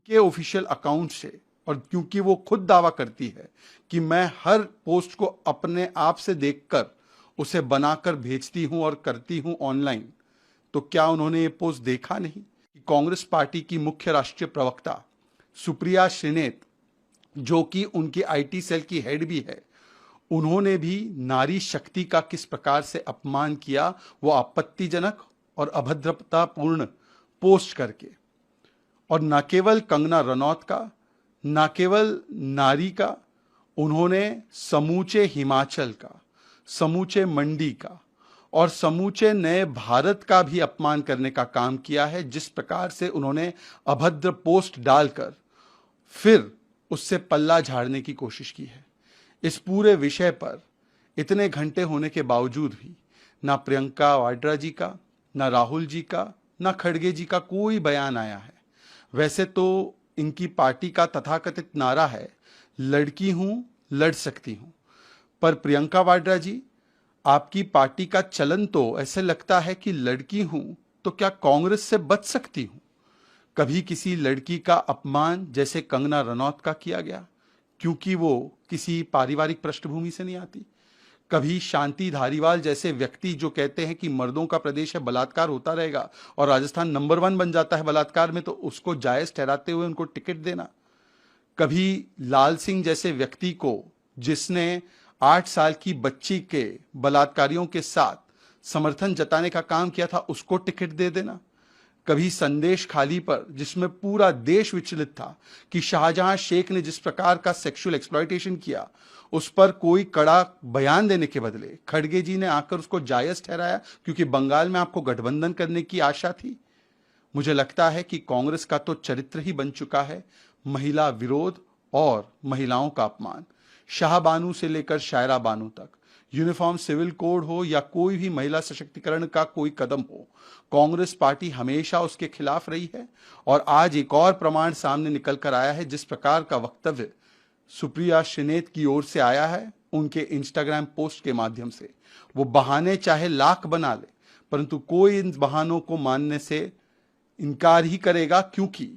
के official account से, और क्योंकि वो खुद दावा करती है कि मैं हर पोस्ट को अपने आप से देखकर उसे बनाकर भेजती हूं और करती हूं ऑनलाइन, तो क्या उन्होंने ये पोस्ट देखा नहीं कि कांग्रेस पार्टी की मुख्य राष्ट्रीय प्रवक्ता सुप्रिया श्रीनेत, जो कि उनकी आईटी सेल की हेड भी है, उन्होंने भी नारी शक्ति का किस प्रकार से अपमान किया, वो आपत्तिजनक और अभद्रतापूर्ण पोस्ट करके। और न केवल कंगना रनौत का, न केवल नारी का, उन्होंने समूचे हिमाचल का, समूचे मंडी का और समूचे नए भारत का भी अपमान करने का काम किया है। जिस प्रकार से उन्होंने अभद्र पोस्ट डालकर फिर उससे पल्ला झाड़ने की कोशिश की है। इस पूरे विषय पर इतने घंटे होने के बावजूद भी ना प्रियंका वाड्रा जी का, ना राहुल जी का, ना खड़गे जी का कोई बयान आया है। वैसे तो इनकी पार्टी का तथाकथित नारा है, लड़की हूं लड़ सकती हूं, पर प्रियंका वाड्रा जी, आपकी पार्टी का चलन तो ऐसे लगता है कि लड़की हूं तो क्या कांग्रेस से बच सकती हूं। कभी किसी लड़की का अपमान जैसे कंगना रनौत का किया गया क्योंकि वो किसी पारिवारिक पृष्ठभूमि से नहीं आती। कभी शांति धारीवाल जैसे व्यक्ति जो कहते हैं कि मर्दों का प्रदेश है, बलात्कार होता रहेगा और राजस्थान नंबर 1 बन जाता है बलात्कार में, तो उसको जायज ठहराते हुए उनको टिकट देना। कभी लाल सिंह जैसे व्यक्ति को, जिसने 8 साल की बच्ची के बलात्कारियों के साथ समर्थन जताने का काम किया था, उसको टिकट दे देना। कभी संदेश खाली पर, जिसमें पूरा देश विचलित था कि शाहजहां शेख ने जिस प्रकार का सेक्सुअल एक्सप्लॉयटेशन किया, उस पर कोई कड़ा बयान देने के बदले खड़गे जी ने आकर उसको जायज ठहराया क्योंकि बंगाल में आपको गठबंधन करने की आशा थी। मुझे लगता है कि कांग्रेस का तो चरित्र ही बन चुका है महिला विरोध और महिलाओं का अपमान। शाह बानू से लेकर शायरा बानू तक, यूनिफॉर्म सिविल कोड हो या कोई भी महिला सशक्तिकरण का कोई कदम हो, कांग्रेस पार्टी हमेशा उसके खिलाफ रही है। और आज एक और प्रमाण सामने निकल कर आया है। जिस प्रकार का वक्तव्य सुप्रिया श्रीनेत की ओर से आया है उनके इंस्टाग्राम पोस्ट के माध्यम से, वो बहाने चाहे लाख बना ले, परंतु कोई इन बहानों को मानने से इनकार ही करेगा, क्योंकि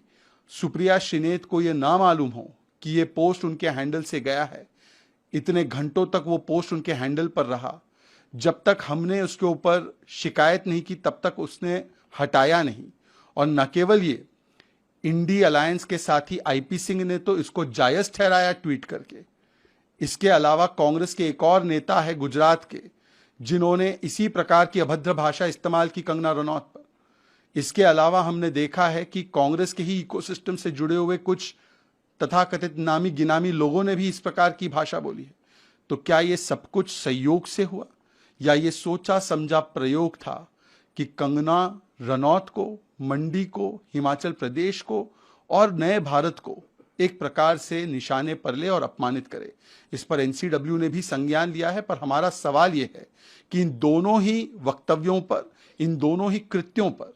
सुप्रिया श्रीनेत को यह ना मालूम हो कि यह पोस्ट उनके हैंडल से गया है। इतने घंटों तक वो पोस्ट उनके हैंडल पर रहा। जब तक हमने उसके ऊपर शिकायत नहीं की तब तक उसने हटाया नहीं। और न केवल ये, इंडी अलायंस के साथी आईपी सिंह ने तो इसको जायज ठहराया ट्वीट करके। इसके अलावा कांग्रेस के एक और नेता है गुजरात के, जिन्होंने इसी प्रकार की अभद्र भाषा इस्तेमाल की कंगना रनौत पर। इसके अलावा हमने देखा है कि कांग्रेस के ही इकोसिस्टम से जुड़े हुए कुछ तथाकथित नामी गिनामी लोगों ने भी इस प्रकार की भाषा बोली है। तो क्या ये सब कुछ संयोग से हुआ या ये सोचा समझा प्रयोग था कि कंगना रनौत को, मंडी को, हिमाचल प्रदेश को और नए भारत को एक प्रकार से निशाने पर ले और अपमानित करे? इस पर एनसीडब्ल्यू ने भी संज्ञान लिया है। पर हमारा सवाल यह है कि इन दोनों ही वक्तव्यों पर, इन दोनों ही कृत्यों पर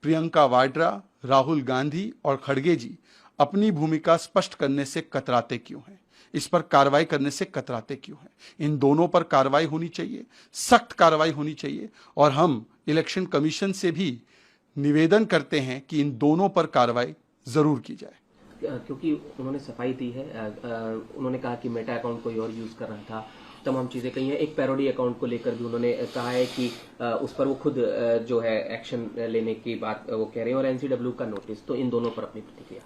प्रियंका वाड्रा, राहुल गांधी और खड़गे जी अपनी भूमिका स्पष्ट करने से कतराते क्यों हैं? इस पर कार्रवाई करने से कतराते क्यों हैं? इन दोनों पर कार्रवाई होनी चाहिए, सख्त कार्रवाई होनी चाहिए। और हम इलेक्शन कमीशन से भी निवेदन करते हैं कि इन दोनों पर कार्रवाई जरूर की जाए। क्योंकि उन्होंने सफाई दी है, उन्होंने कहा कि मेटा अकाउंट कोई और यूज कर रहा था, तमाम चीजें कही हैं। एक पैरोडी अकाउंट को लेकर भी उन्होंने कहा है कि उस पर वो खुद जो है एक्शन लेने की बात वो कह रहे हैं, और एनसीडब्ल्यू का नोटिस। तो इन दोनों पर अपनी प्रतिक्रिया।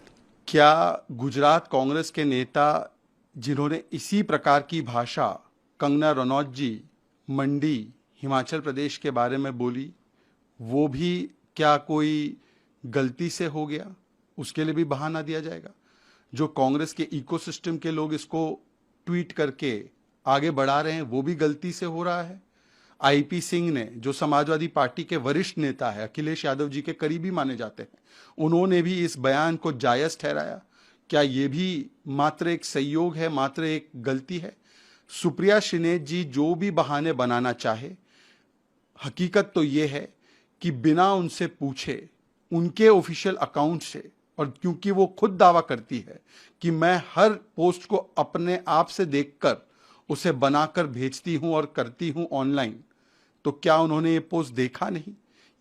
क्या गुजरात कांग्रेस के नेता जिन्होंने इसी प्रकार की भाषा कंगना रनौत जी, मंडी, हिमाचल प्रदेश के बारे में बोली, वो भी क्या कोई गलती से हो गया? उसके लिए भी बहाना दिया जाएगा? जो कांग्रेस के इकोसिस्टम के लोग इसको ट्वीट करके आगे बढ़ा रहे हैं, वो भी गलती से हो रहा है? आईपी सिंह ने, जो समाजवादी पार्टी के वरिष्ठ नेता है, अखिलेश यादव जी के करीबी माने जाते हैं, उन्होंने भी इस बयान को जायज ठहराया। क्या ये भी मात्र एक संयोग है, मात्र एक गलती है? सुप्रिया श्रीनेत जी जो भी बहाने बनाना चाहे, हकीकत तो ये है कि बिना उनसे पूछे उनके ऑफिशियल अकाउंट से, और क्योंकि वो खुद दावा करती है कि मैं हर पोस्ट को अपने आप से देखकर उसे बनाकर भेजती हूं और करती हूं ऑनलाइन, तो क्या उन्होंने ये पोस्ट देखा नहीं?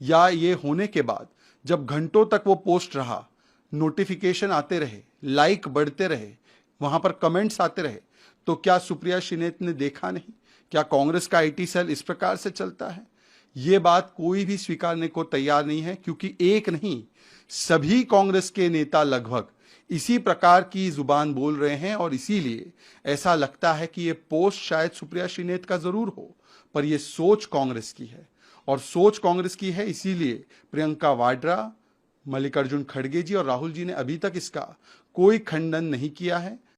या ये होने के बाद जब घंटों तक वो पोस्ट रहा, नोटिफिकेशन आते रहे, लाइक बढ़ते रहे, वहां पर कमेंट्स आते रहे, तो क्या सुप्रिया श्रीनेत ने देखा नहीं? क्या कांग्रेस का आईटी सेल इस प्रकार से चलता है? ये बात कोई भी स्वीकारने को तैयार नहीं है, क्योंकि एक नहीं, सभी कांग्रेस के नेता लगभग इसी प्रकार की जुबान बोल रहे हैं, और इसीलिए ऐसा लगता है कि ये पोस्ट शायद सुप्रिया श्रीनेत का जरूर हो, पर यह सोच कांग्रेस की है। और सोच कांग्रेस की है, इसीलिए प्रियंका वाड्रा, मल्लिकार्जुन खड़गे जी और राहुल जी ने अभी तक इसका कोई खंडन नहीं किया है।